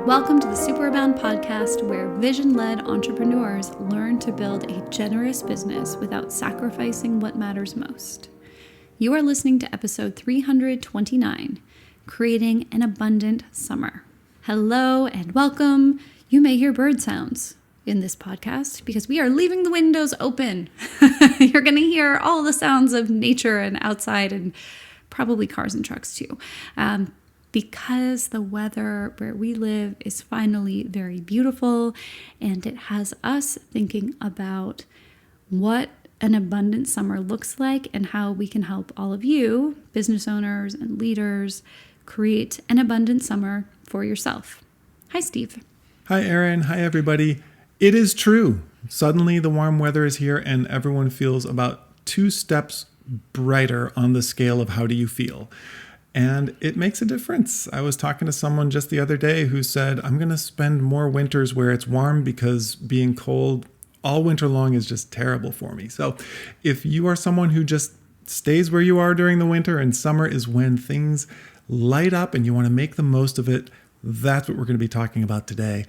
Welcome to the Superabound podcast, where vision-led entrepreneurs learn to build a generous business without sacrificing what matters most. You are listening to episode 329, Creating an Abundant Summer. Hello and welcome. You may hear bird sounds in this podcast because we are leaving the windows open. You're going to hear all the sounds of nature and outside and probably cars and trucks too. Because the weather where we live is finally very beautiful, and it has us thinking about what an abundant summer looks like and how we can help all of you, business owners and leaders, create an abundant summer for yourself. Hi, Steve. Hi, Erin. Hi, everybody. It is true. Suddenly the warm weather is here and everyone feels about 2 steps brighter on the scale of how do you feel. And it makes a difference. I was talking to someone just the other day who said, I'm going to spend more winters where it's warm because being cold all winter long is just terrible for me. So if you are someone who just stays where you are during the winter and summer is when things light up and you want to make the most of it, that's what we're going to be talking about today.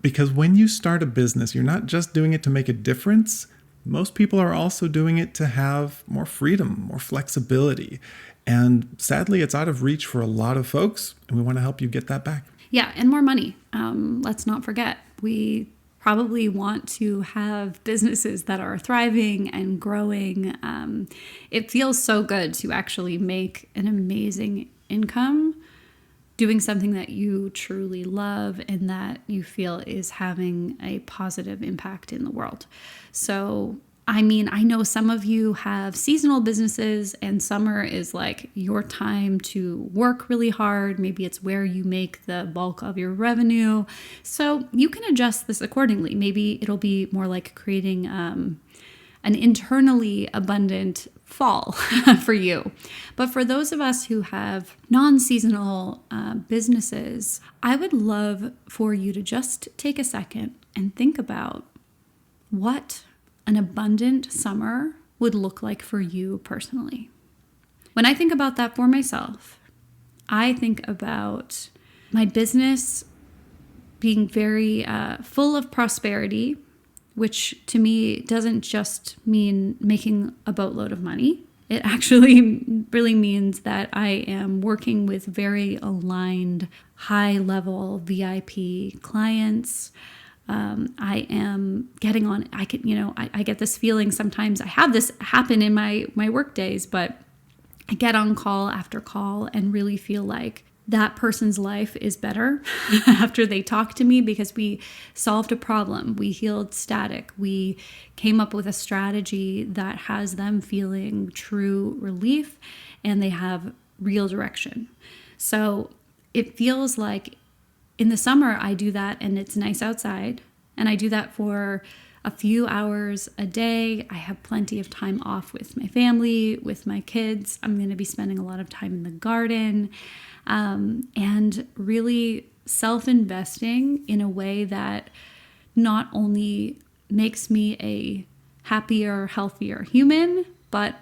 Because when you start a business, you're not just doing it to make a difference. Most people are also doing it to have more freedom, more flexibility. And sadly, it's out of reach for a lot of folks, and we want to help you get that back. Yeah, and more money. Let's not forget, we probably want to have businesses that are thriving and growing. It feels so good to actually make an amazing income doing something that you truly love and that you feel is having a positive impact in the world. So I know some of you have seasonal businesses and summer is like your time to work really hard. Maybe it's where you make the bulk of your revenue. So you can adjust this accordingly. Maybe it'll be more like creating an internally abundant fall for you. But for those of us who have non-seasonal businesses, I would love for you to just take a second and think about what an abundant summer would look like for you personally. When I think about that for myself, I think about my business being very full of prosperity, which to me doesn't just mean making a boatload of money. It actually really means that I am working with very aligned, high-level VIP clients. I am getting on, I get this feeling sometimes, I have this happen in my work days, but I get on call after call and really feel like that person's life is better after they talk to me because we solved a problem, we healed static, we came up with a strategy that has them feeling true relief and they have real direction. So it feels like in the summer, I do that and it's nice outside, and I do that for a few hours a day. I have plenty of time off with my family, with my kids. I'm going to be spending a lot of time in the garden, and really self-investing in a way that not only makes me a happier, healthier human, but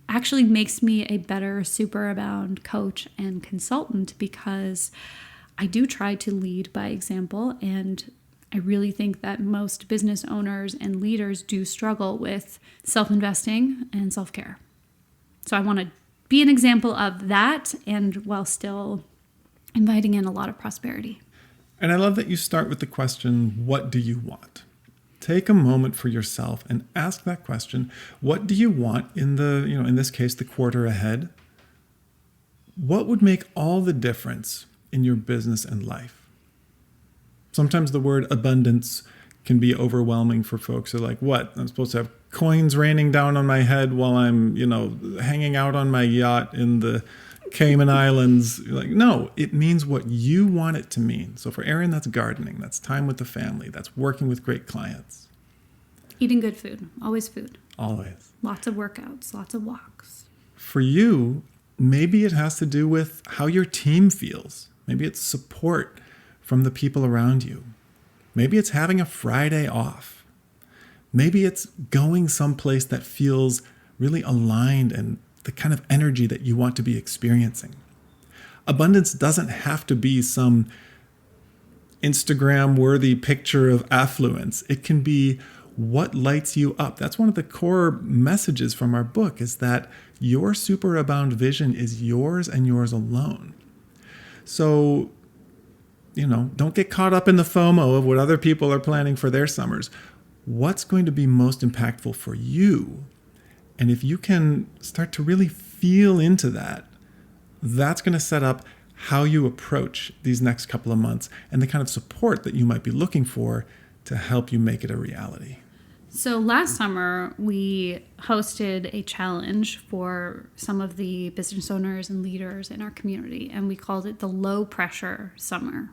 actually makes me a better Superabound coach and consultant, because I do try to lead by example, and I really think that most business owners and leaders do struggle with self-investing and self-care. So I want to be an example of that, and while still inviting in a lot of prosperity. And I love that you start with the question, what do you want? Take a moment for yourself and ask that question. What do you want in in this case, the quarter ahead? What would make all the difference in your business and life? Sometimes the word abundance can be overwhelming for folks who are like, what? I'm supposed to have coins raining down on my head while I'm, hanging out on my yacht in the Cayman Islands. Like, no, it means what you want it to mean. So for Erin, that's gardening. That's time with the family. That's working with great clients. Eating good food. Always food. Always. Lots of workouts. Lots of walks. For you, maybe it has to do with how your team feels. Maybe it's support from the people around you. Maybe it's having a Friday off. Maybe it's going someplace that feels really aligned and the kind of energy that you want to be experiencing. Abundance doesn't have to be some Instagram worthy picture of affluence. It can be what lights you up. That's one of the core messages from our book, is that your superabound vision is yours and yours alone. So, don't get caught up in the FOMO of what other people are planning for their summers. What's going to be most impactful for you? And if you can start to really feel into that, that's going to set up how you approach these next couple of months and the kind of support that you might be looking for to help you make it a reality. So last summer, we hosted a challenge for some of the business owners and leaders in our community, and we called it the Low Pressure Summer.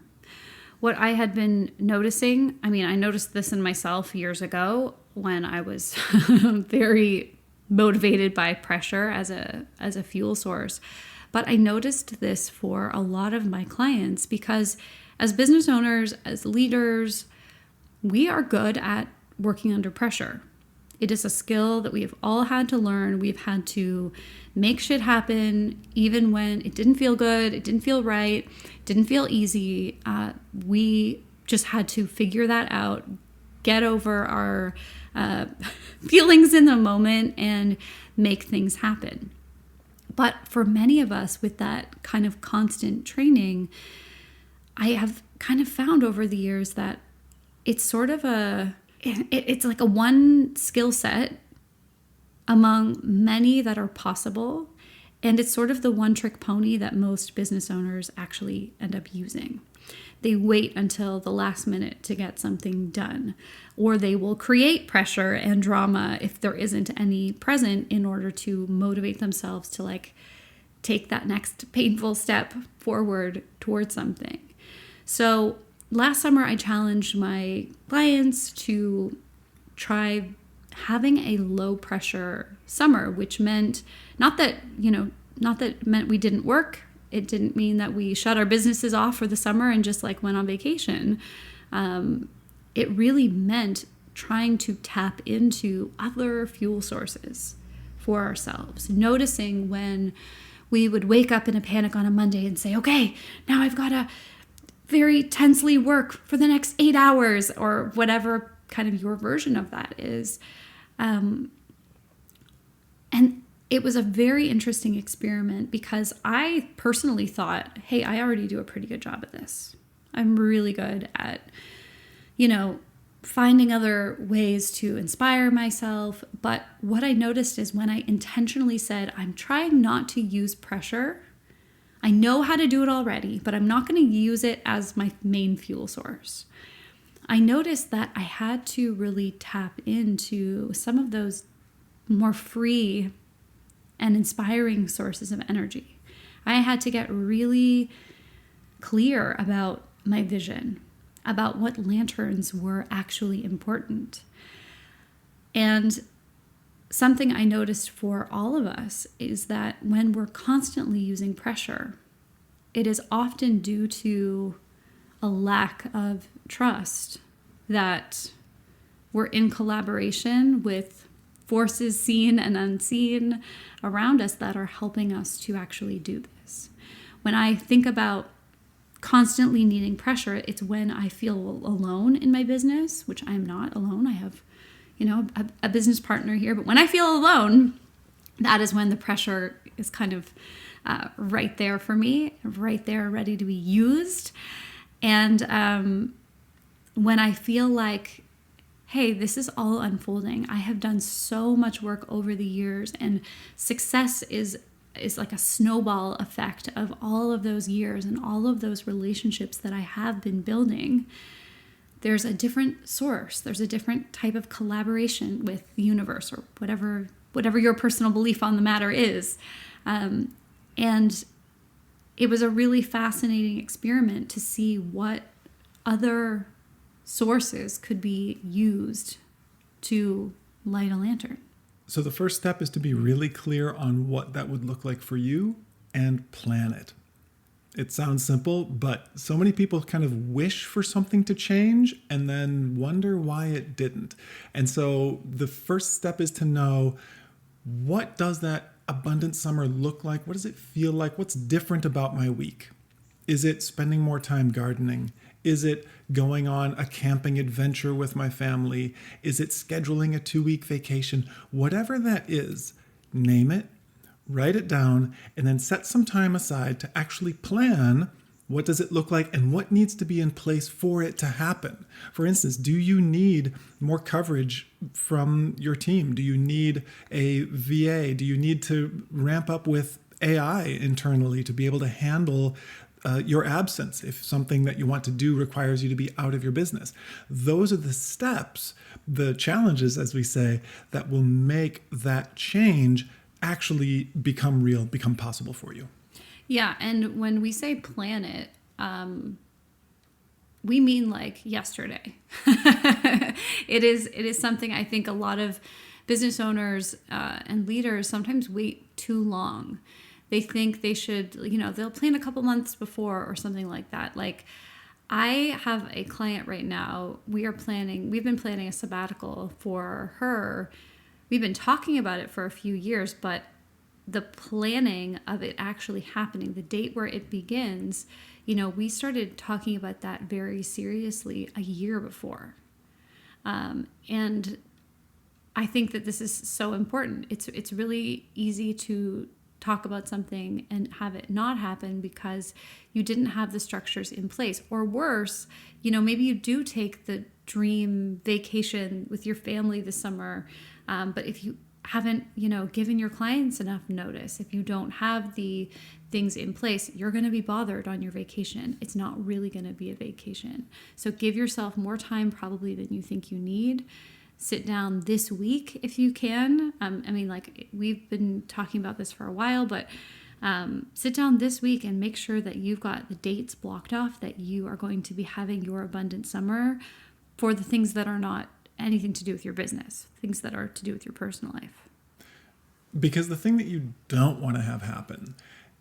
What I had been noticing, I noticed this in myself years ago when I was very motivated by pressure as a fuel source. But I noticed this for a lot of my clients because as business owners, as leaders, we are good at working under pressure. It is a skill that we have all had to learn. We've had to make shit happen even when it didn't feel good, it didn't feel right, didn't feel easy. We just had to figure that out, get over our feelings in the moment and make things happen. But for many of us with that kind of constant training, I have kind of found over the years that it's sort of it's like a one skill set among many that are possible. And it's sort of the one trick pony that most business owners actually end up using. They wait until the last minute to get something done, or they will create pressure and drama if there isn't any present in order to motivate themselves to take that next painful step forward towards something. So last summer, I challenged my clients to try having a low pressure summer, which meant not that it meant we didn't work. It didn't mean that we shut our businesses off for the summer and just went on vacation. It really meant trying to tap into other fuel sources for ourselves, noticing when we would wake up in a panic on a Monday and say, okay, now I've got to very tensely work for the next 8 hours, or whatever kind of your version of that is. And it was a very interesting experiment because I personally thought, hey, I already do a pretty good job at this. I'm really good at, finding other ways to inspire myself. But what I noticed is when I intentionally said, I'm trying not to use pressure, I know how to do it already, but I'm not going to use it as my main fuel source. I noticed that I had to really tap into some of those more free and inspiring sources of energy. I had to get really clear about my vision, about what lanterns were actually important. And something I noticed for all of us is that when we're constantly using pressure, it is often due to a lack of trust that we're in collaboration with forces seen and unseen around us that are helping us to actually do this. When I think about constantly needing pressure, it's when I feel alone in my business, which I'm not alone. I have, a business partner here. But when I feel alone, that is when the pressure is kind of right there for me, right there, ready to be used. And when I feel like, hey, this is all unfolding. I have done so much work over the years, and success is like a snowball effect of all of those years and all of those relationships that I have been building. There's a different source. There's a different type of collaboration with the universe, or whatever your personal belief on the matter is. And it was a really fascinating experiment to see what other sources could be used to light a lantern. So the first step is to be really clear on what that would look like for you and plan it. It sounds simple, but so many people kind of wish for something to change and then wonder why it didn't. And so the first step is to know, what does that abundant summer look like? What does it feel like? What's different about my week? Is it spending more time gardening? Is it going on a camping adventure with my family? Is it scheduling a 2-week vacation? Whatever that is, name it, write it down, and then set some time aside to actually plan what does it look like and what needs to be in place for it to happen. For instance, do you need more coverage from your team? Do you need a VA? Do you need to ramp up with AI internally to be able to handle your absence if something that you want to do requires you to be out of your business? Those are the steps, the challenges, as we say, that will make that change actually become real, become possible for you. Yeah, and when we say plan it, we mean like yesterday. It is something I think a lot of business owners and leaders sometimes wait too long. They think they should, they'll plan a couple months before or something like that. Like, I have a client right now. We've been planning a sabbatical for her. We've been talking about it for a few years, but the planning of it actually happening, the date where it begins, we started talking about that very seriously a year before. And I think that this is so important. It's really easy to talk about something and have it not happen because you didn't have the structures in place. Or worse, maybe you do take the dream vacation with your family this summer, but if you haven't, given your clients enough notice, if you don't have the things in place, you're going to be bothered on your vacation. It's not really going to be a vacation. So give yourself more time probably than you think you need. Sit down this week if you can. We've been talking about this for a while, but sit down this week and make sure that you've got the dates blocked off, that you are going to be having your abundant summer for the things that are not anything to do with your business, things that are to do with your personal life. Because the thing that you don't want to have happen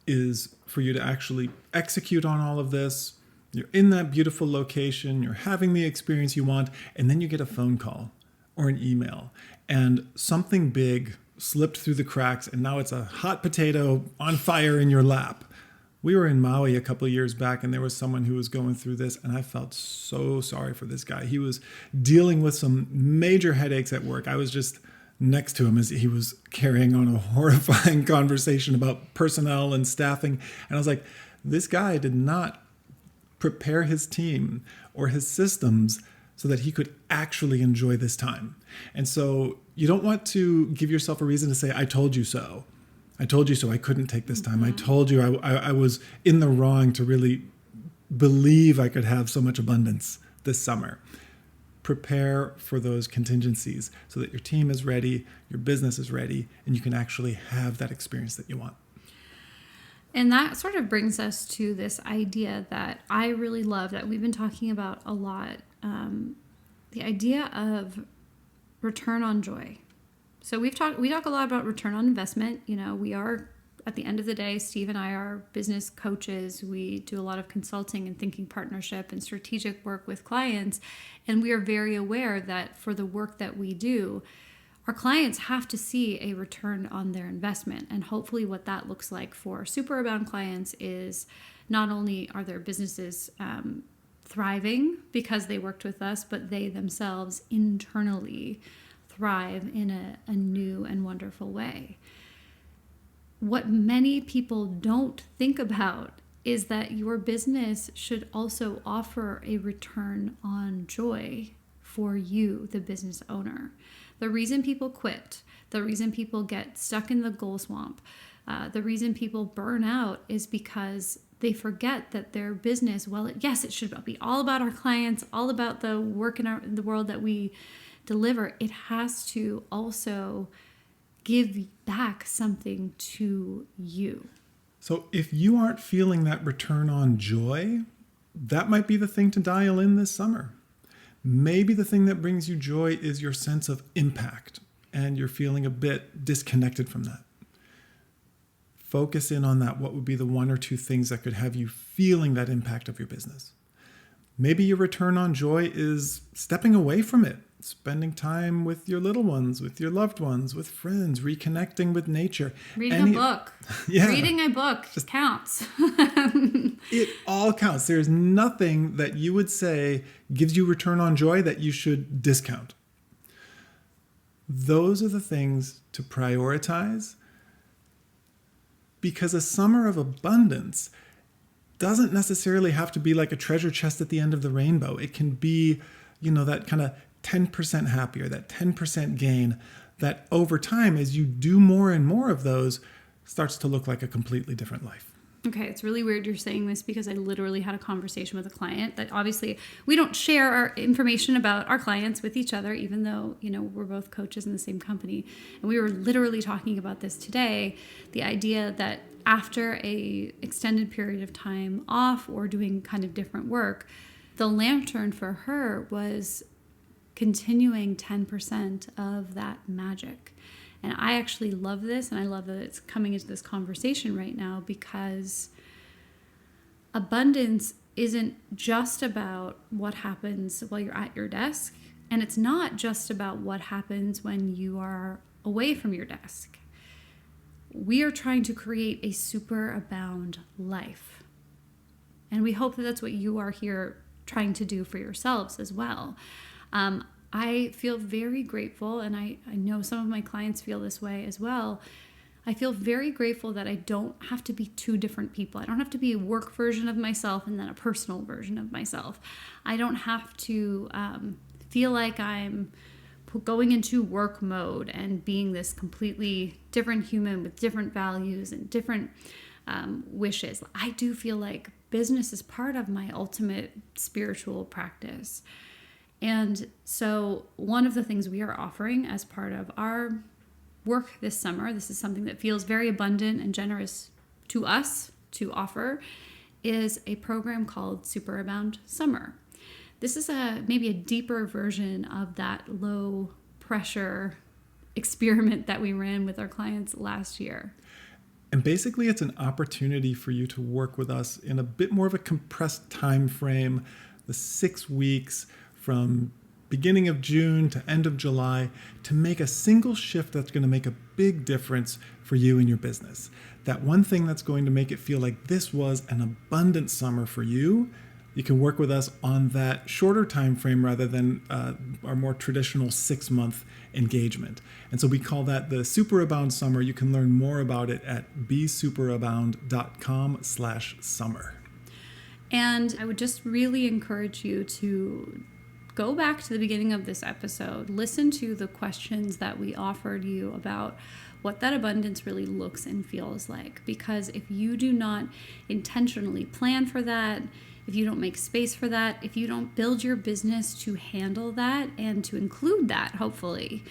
is for you to actually execute on all of this. You're in that beautiful location, you're having the experience you want, and then you get a phone call or an email and something big slipped through the cracks and now it's a hot potato on fire in your lap. We were in Maui a couple of years back and there was someone who was going through this and I felt so sorry for this guy. He was dealing with some major headaches at work. I was just next to him as he was carrying on a horrifying conversation about personnel and staffing. And I was like, this guy did not prepare his team or his systems so that he could actually enjoy this time. And so you don't want to give yourself a reason to say, I told you so. I told you so. I couldn't take this time. I told you I was in the wrong to really believe I could have so much abundance this summer. Prepare for those contingencies so that your team is ready, your business is ready, and you can actually have that experience that you want. And that sort of brings us to this idea that I really love that we've been talking about a lot, the idea of return on joy. So we talk a lot about return on investment. We are, at the end of the day, Steve and I are business coaches. We do a lot of consulting and thinking partnership and strategic work with clients. And we are very aware that for the work that we do, our clients have to see a return on their investment. And hopefully what that looks like for superabound clients is not only are their businesses thriving because they worked with us, but they themselves internally thrive in a new and wonderful way. What many people don't think about is that your business should also offer a return on joy for you, the business owner. The reason people quit, the reason people get stuck in the goal swamp, the reason people burn out is because they forget that their business, it should be all about our clients, all about the work in the world that we deliver. It has to also give back something to you. So if you aren't feeling that return on joy, that might be the thing to dial in this summer. Maybe the thing that brings you joy is your sense of impact, and you're feeling a bit disconnected from that. Focus in on that. What would be the one or two things that could have you feeling that impact of your business? Maybe your return on joy is stepping away from it spending time with your little ones, with your loved ones, with friends, reconnecting with nature. Reading a book. Yeah. Reading a book just counts. It all counts. There's nothing that you would say gives you return on joy that you should discount. Those are the things to prioritize, because a summer of abundance doesn't necessarily have to be like a treasure chest at the end of the rainbow. It can be, that kind of 10% happier, that 10% gain, that over time, as you do more and more of those, starts to look like a completely different life. Okay, it's really weird you're saying this, because I literally had a conversation with a client that obviously we don't share our information about our clients with each other, even though, we're both coaches in the same company. And we were literally talking about this today, the idea that after a extended period of time off or doing kind of different work, the lantern for her was continuing 10% of that magic. And I actually love this, and I love that it's coming into this conversation right now, because abundance isn't just about what happens while you're at your desk, and it's not just about what happens when you are away from your desk. We are trying to create a superabound life. And we hope that that's what you are here trying to do for yourselves as well. I feel very grateful, and I know some of my clients feel this way as well. I feel very grateful that I don't have to be two different people. I don't have to be a work version of myself and then a personal version of myself. I don't have to feel like I'm going into work mode and being this completely different human with different values and different wishes. I do feel like business is part of my ultimate spiritual practice. And so one of the things we are offering as part of our work this summer, this is something that feels very abundant and generous to us to offer, is a program called Superabound Summer. This is maybe a deeper version of that low pressure experiment that we ran with our clients last year. And basically, it's an opportunity for you to work with us in a bit more of a compressed time frame, the 6 weeks from beginning of June to end of July, to make a single shift that's going to make a big difference for you and your business. That one thing that's going to make it feel like this was an abundant summer for you. You can work with us on that shorter time frame rather than our more traditional 6-month engagement. And so we call that the Superabound Summer. You can learn more about it at besuperabound.com/summer. And I would just really encourage you to go back to the beginning of this episode, listen to the questions that we offered you about what that abundance really looks and feels like. Because if you do not intentionally plan for that, if you don't make space for that, if you don't build your business to handle that and to include that, hopefully,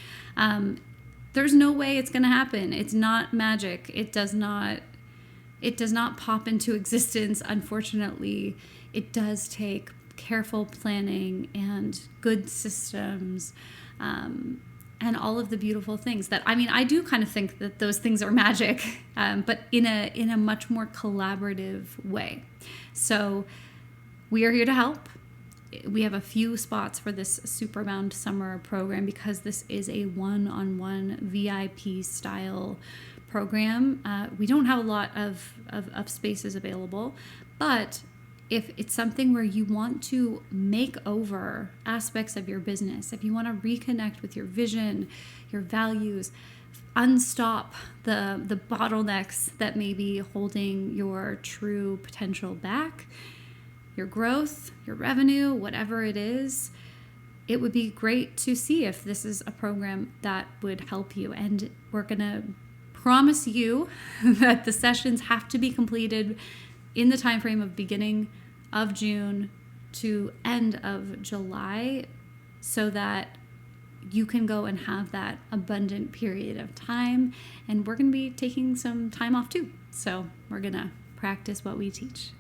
there's no way it's going to happen. It's not magic. It does not pop into existence. Unfortunately, it does take careful planning and good systems, and all of the beautiful things that, I do kind of think that those things are magic, but in a much more collaborative way. So we are here to help. We have a few spots for this Superabound Summer program because this is a one-on-one VIP style program. We don't have a lot of spaces available, but if it's something where you want to make over aspects of your business, if you want to reconnect with your vision, your values, unstop the bottlenecks that may be holding your true potential back, your growth, your revenue, whatever it is, it would be great to see if this is a program that would help you. And we're going to promise you that the sessions have to be completed in the time frame of beginning of June to end of July, so that you can go and have that abundant period of time. And we're going to be taking some time off too. So we're going to practice what we teach.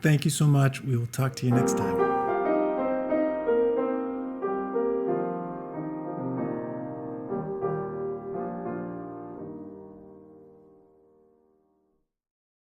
Thank you so much. We will talk to you next time.